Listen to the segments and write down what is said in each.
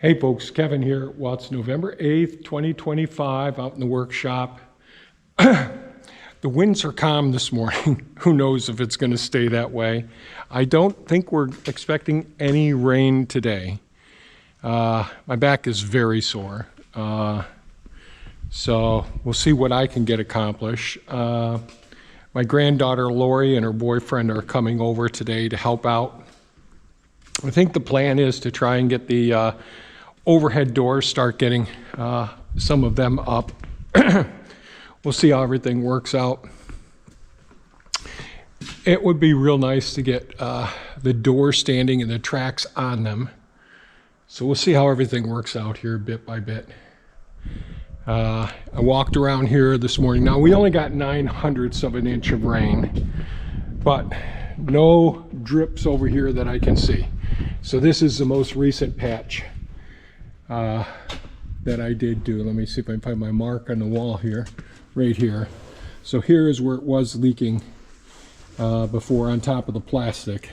Hey folks, Kevin here. Well, it's November 8th, 2025, out in the workshop. The winds are calm this morning. Who knows if it's going to stay that way. I don't think we're expecting any rain today. My back is very sore. So we'll see what I can get accomplished. My granddaughter Laurie and her boyfriend are coming over today to help out. I think the plan is to try and get the overhead doors, start getting some of them up. We'll see how everything works out. It would be real nice to get the door standing and the tracks on them. So we'll see how everything works out here bit by bit. I walked around here this morning. Now we only got 9/100ths of an inch of rain, but no drips over here that I can see. So this is the most recent patch that I did do. Let me see if I can find my mark on the wall here, right here. So here is where it was leaking before, on top of the plastic.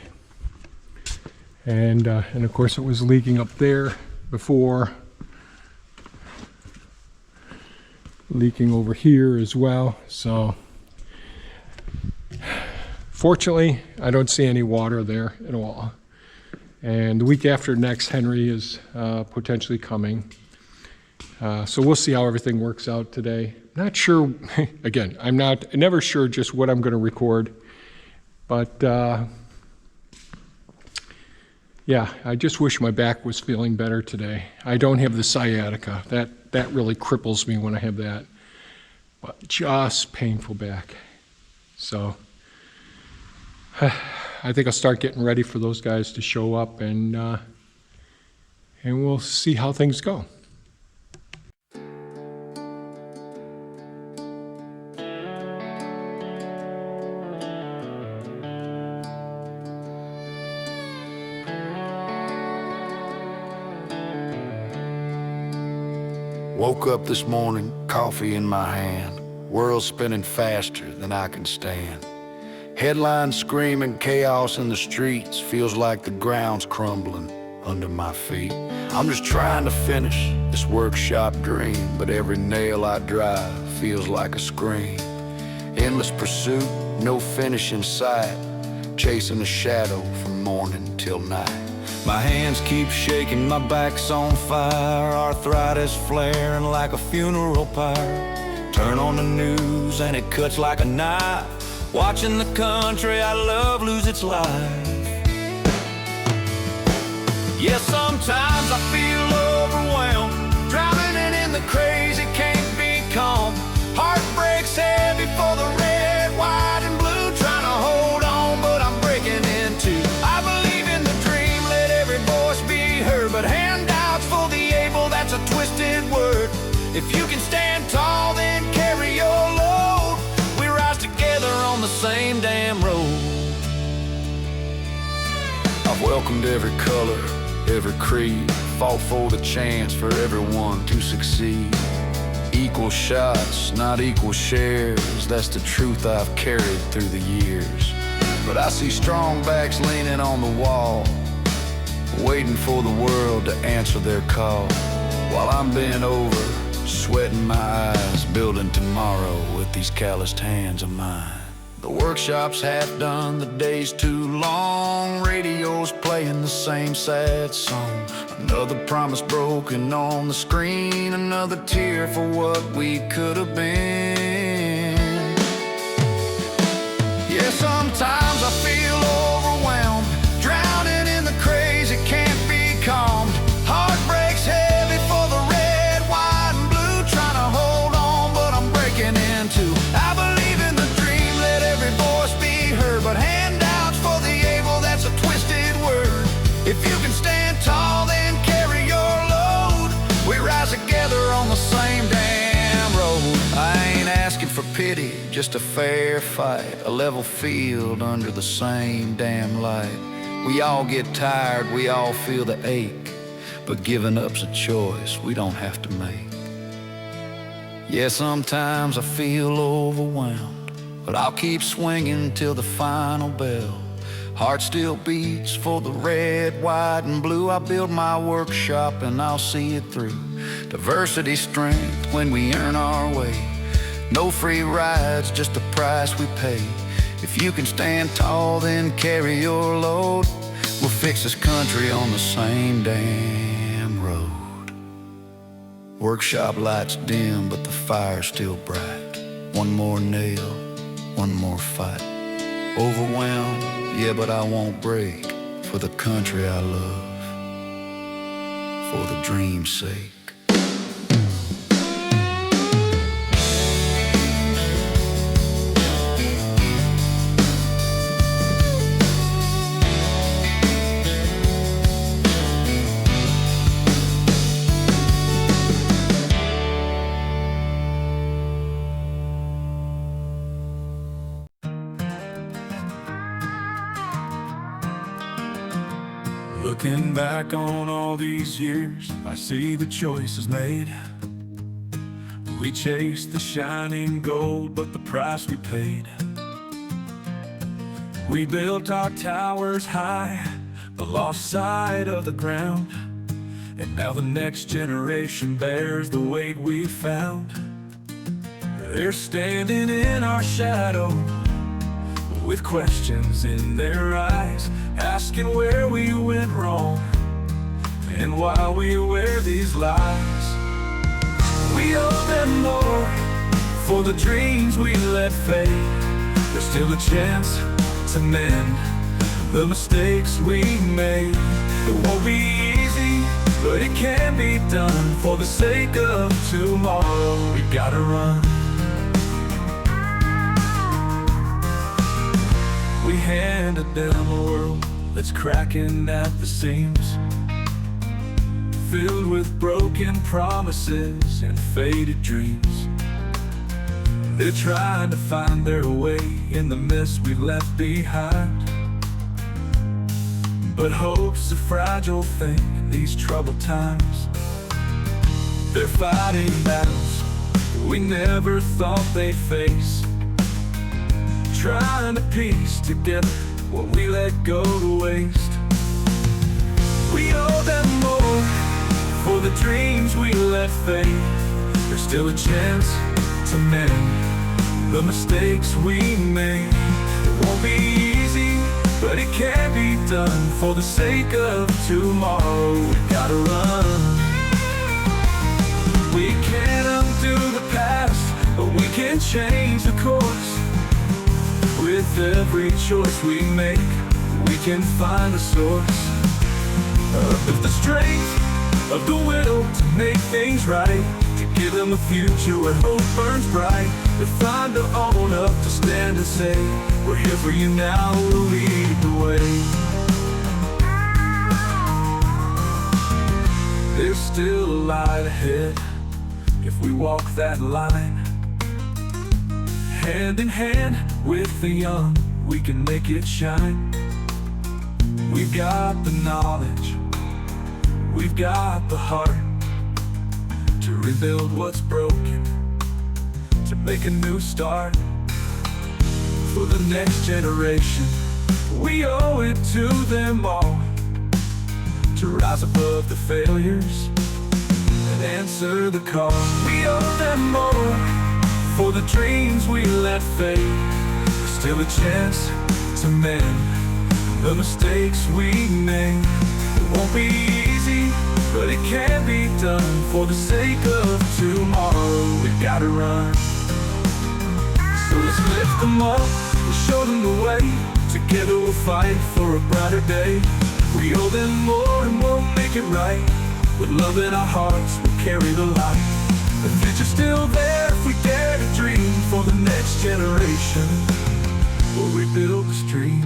And of course it was leaking up there before, leaking over here as well. So fortunately I don't see any water there at all. And the week after next, Henry is potentially coming. So we'll see how everything works out today. Not sure, again, I'm never sure just what I'm going to record. But yeah, I just wish my back was feeling better today. I don't have the sciatica. That really cripples me when I have that. But just painful back. So I think I'll start getting ready for those guys to show up, and we'll see how things go. Woke up this morning, coffee in my hand, world spinning faster than I can stand. Headlines screaming, chaos in the streets, feels like the ground's crumbling under my feet. I'm just trying to finish this workshop dream, but every nail I drive feels like a scream. Endless pursuit, no finish in sight, chasing a shadow from morning till night. My hands keep shaking, my back's on fire, arthritis flaring like a funeral pyre. Turn on the news and it cuts like a knife, watching the country I love lose its life. Yeah, sometimes I feel overwhelmed, drowning in the crazy, can't be calm. Heart breaks heavy for the red, white, and blue, trying to hold on, but I'm breaking in two. I believe in the dream, let every voice be heard, but handouts for the able, that's a twisted word. If you can stand tall, then carry your load. We rise together on the same damn road. I've welcomed every color, every creed, fought for the chance for everyone to succeed. Equal shots, not equal shares, that's the truth I've carried through the years. But I see strong backs leaning on the wall, waiting for the world to answer their call, while I'm bent over, sweating my eyes, building tomorrow with these calloused hands of mine. The workshop's half done, the day's too long, radio's playing the same sad song. Another promise broken on the screen, another tear for what we could have been. Yeah, sometimes I feel overwhelmed, drowning in the crazy, can't be calmed. Heart breaks heavy for the red, white, and blue, trying to hold on, but I'm breaking in two. I believe in the dream, let every voice be heard, but handouts for the able, that's a twisted word. If you can stand tall, then carry your load. We rise together on the same damn road. I ain't asking for pity, just a fair fight, a level field under the same damn light. We all get tired, we all feel the ache, but giving up's a choice we don't have to make. Yeah, sometimes I feel overwhelmed, but I'll keep swinging till the final bell. Heart still beats for the red, white, and blue. I build my workshop and I'll see it through. Diversity, strength when we earn our way. No free rides, just the price we pay. If you can stand tall, then carry your load. We'll fix this country on the same damn road. Workshop lights dim, but the fire's still bright. One more nail, one more fight. Overwhelmed, yeah, but I won't break. For the country I love, for the dream's sake. Looking back on all these years, I see the choices made. We chased the shining gold, but the price we paid. We built our towers high, but lost sight of the ground. And now the next generation bears the weight we found. They're standing in our shadow, with questions in their eyes, asking where we went wrong and why we wear these lies. We owe them more for the dreams we let fade. There's still a chance to mend the mistakes we made. It won't be easy, but it can be done. For the sake of tomorrow, we gotta run. We handed them a world that's cracking at the seams, filled with broken promises and faded dreams. They're trying to find their way in the mess we left behind. But hope's a fragile thing in these troubled times. They're fighting battles we never thought they'd face, trying to piece together what we let go to waste. We owe them more for the dreams we let fade. There's still a chance to mend the mistakes we made. It won't be easy, but it can be done. For the sake of tomorrow, we gotta run. We can't undo the past, but we can change the course. With every choice we make, we can find a source of the strength of the will to make things right, to give them a future where hope burns bright. To find to own up, to stand and say, we're here for you now, we'll lead the way. There's still a light ahead if we walk that line. Hand in hand with the young, we can make it shine. We've got the knowledge, we've got the heart, to rebuild what's broken, to make a new start. For the next generation, we owe it to them all, to rise above the failures and answer the call. We owe them more for the dreams we let fade. There's still a chance to mend the mistakes we made. It won't be easy, but it can be done. For the sake of tomorrow, we gotta run. So let's lift them up and show them the way. Together we'll fight for a brighter day. We owe them more and we'll make it right. With love in our hearts, we'll carry the light. The future's still there if we dare to dream. For the next generation, we'll rebuild the stream.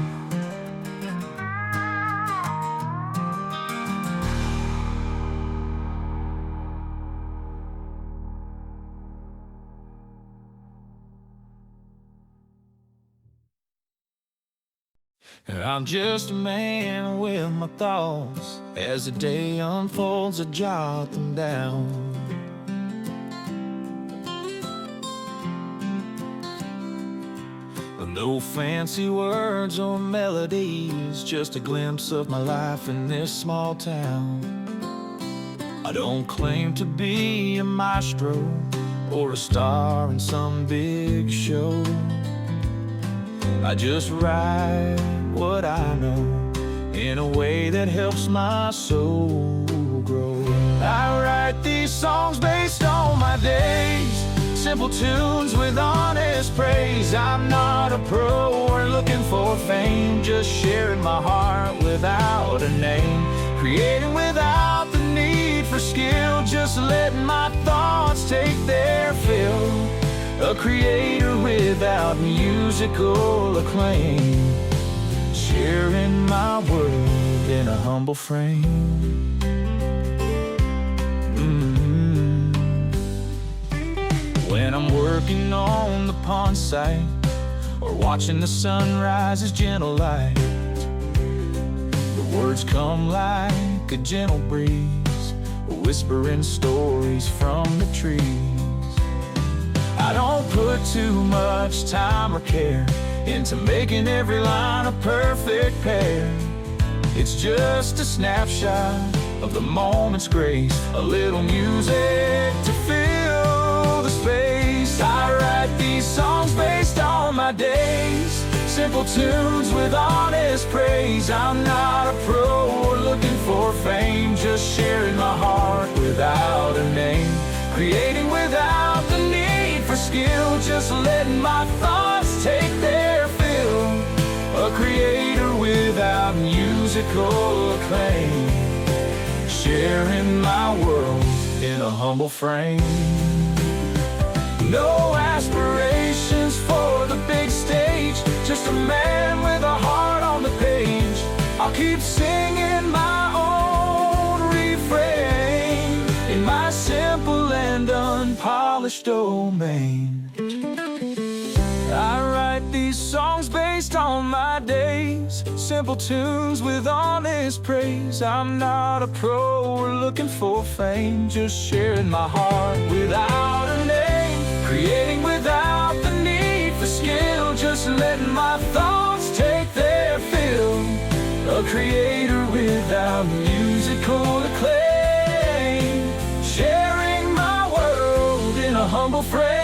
I'm just a man with my thoughts. As the day unfolds, I jot them down. No fancy words or melodies, just a glimpse of my life in this small town. I don't claim to be a maestro or a star in some big show. I just write what I know in a way that helps my soul grow. I write these songs based on my days, simple tunes with honest praise. I'm not a pro or looking for fame, just sharing my heart without a name, creating without the need for skill, just letting my thoughts take their fill. A creator without musical acclaim, sharing my world in a humble frame. When I'm working on the pond site or watching the sunrise's gentle light, the words come like a gentle breeze, whispering stories from the trees. I don't put too much time or care into making every line a perfect pair. It's just a snapshot of the moment's grace, a little music to fill the space. I write these songs based on my days, simple tunes with honest praise. I'm not a pro or looking for fame, just sharing my heart without a name, creating without the need for skill, just letting my thoughts take their fill. A creator without musical acclaim, sharing my world in a humble frame. No aspirations for the big stage, just a man with a heart on the page. I'll keep singing my own refrain in my simple and unpolished domain. I write these songs based on my days, simple tunes with honest praise. I'm not a pro or looking for fame, just sharing my heart without a name, creating without the need for skill, just letting my thoughts take their fill. A creator without musical acclaim, sharing my world in a humble frame.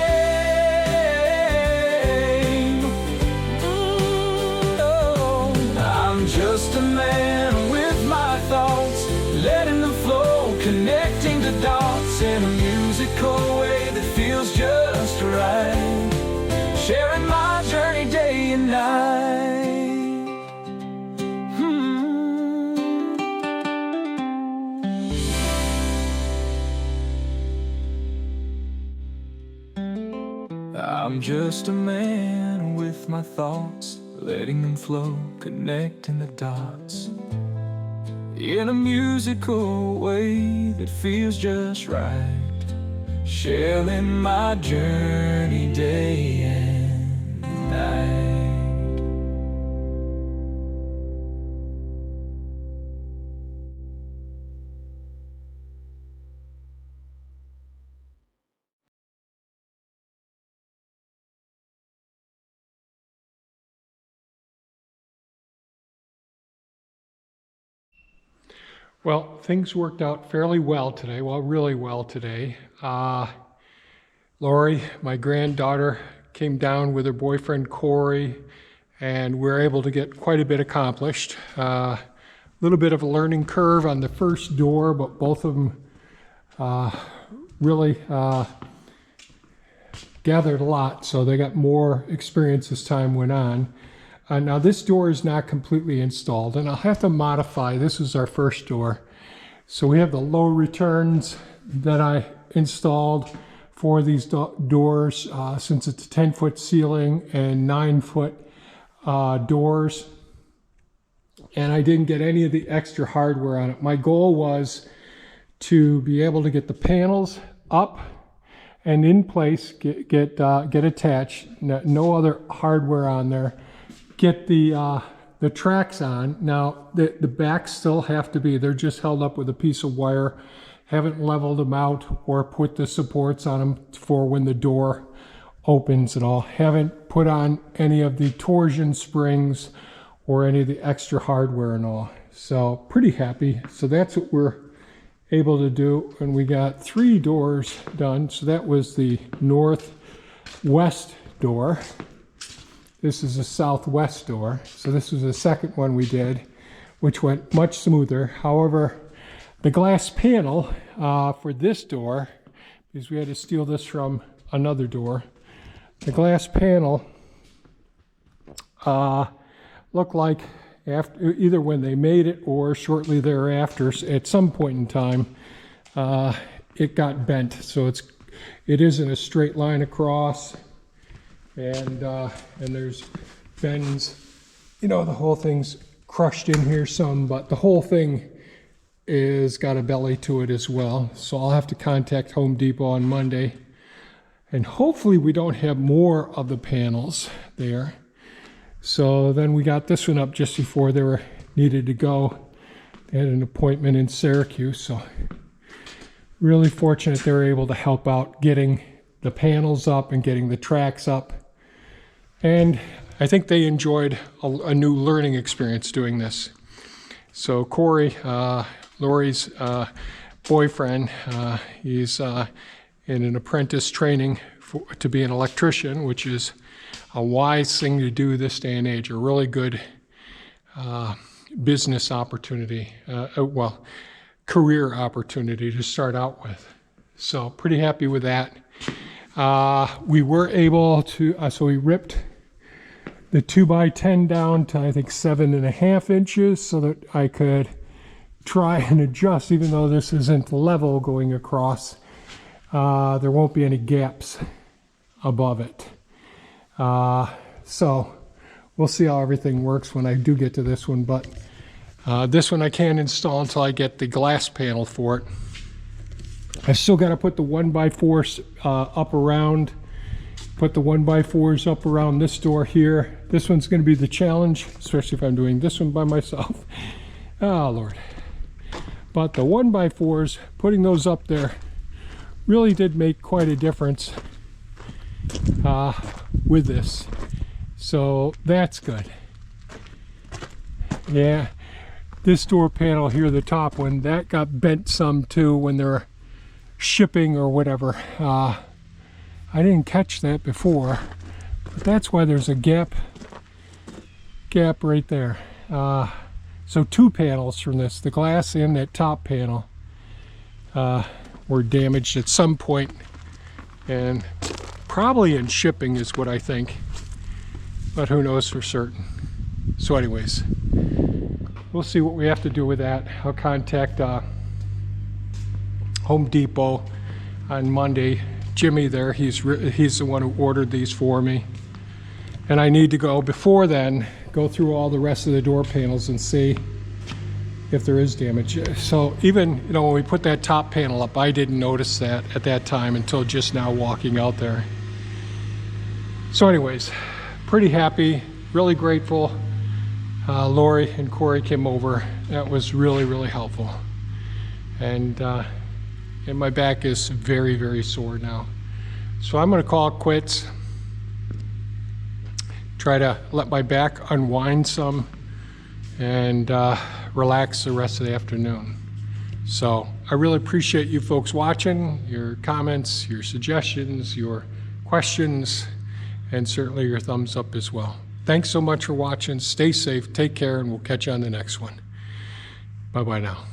I'm just a man with my thoughts, letting them flow, connecting the dots in a musical way that feels just right, sharing my journey day and night. I'm just a man with my thoughts, letting them flow, connecting the dots in a musical way that feels just right, sharing my journey day and night. Well, things worked out fairly well today. Well, really well today. Laurie, my granddaughter, came down with her boyfriend Cory, and we were able to get quite a bit accomplished. A little bit of a learning curve on the first door, but both of them really gathered a lot, so they got more experience as time went on. Now this door is not completely installed, and I'll have to modify. This is our first door. So we have the low returns that I installed for these doors, since it's a 10-foot ceiling and 9-foot doors. And I didn't get any of the extra hardware on it. My goal was to be able to get the panels up and in place, get attached, no other hardware on there. Get the tracks on. Now the backs still have to be, they're just held up with a piece of wire. Haven't leveled them out or put the supports on them for when the door opens and all. Haven't put on any of the torsion springs or any of the extra hardware and all. So pretty happy. So that's what we're able to do. And we got 3 doors done. So that was the northwest door. This is a southwest door. So this was the second one we did, which went much smoother. However, the glass panel for this door, because we had to steal this from another door, the glass panel looked like after, either when they made it or shortly thereafter, at some point in time, it got bent. So it isn't a straight line across, and there's bends. You know, the whole thing's crushed in here some, but the whole thing is got a belly to it as well. So I'll have to contact Home Depot on Monday, and hopefully we don't have more of the panels there. So then we got this one up just before they were needed to go. They had an appointment in Syracuse, so really fortunate they were able to help out getting the panels up and getting the tracks up. And I think they enjoyed a new learning experience doing this. So Cory, Laurie's boyfriend, he's in an apprentice training to be an electrician, which is a wise thing to do this day and age, a really good business opportunity, well, career opportunity to start out with. So pretty happy with that. We were able to, so we ripped the 2x10 down to I think 7.5 inches so that I could try and adjust, even though this isn't level going across, there won't be any gaps above it. So we'll see how everything works when I do get to this one, but this one I can't install until I get the glass panel for it. I still got to put the 1x4s up around, put the 1x4s up around this door here. This one's going to be the challenge, especially if I'm doing this one by myself. Oh Lord. But the 1x4s, putting those up there really did make quite a difference with this. So that's good. Yeah, this door panel here, the top one, that got bent some too when they're shipping or whatever. I didn't catch that before, but that's why there's a gap right there. So 2 panels from this, the glass and that top panel, were damaged at some point, and probably in shipping is what I think, but who knows for certain. So anyways, we'll see what we have to do with that. I'll contact Home Depot on Monday. Jimmy there, he's the one who ordered these for me, and I need to go before then, go through all the rest of the door panels and see if there is damage. So even, you know, when we put that top panel up, I didn't notice that at that time until just now walking out there. So anyways, pretty happy, really grateful. Laurie and Cory came over. That was really, really helpful. And my back is very, very sore now. So I'm gonna call it quits. Try to let my back unwind some and relax the rest of the afternoon. So I really appreciate you folks watching, your comments, your suggestions, your questions, and certainly your thumbs up as well. Thanks so much for watching. Stay safe, take care, and we'll catch you on the next one. Bye-bye now.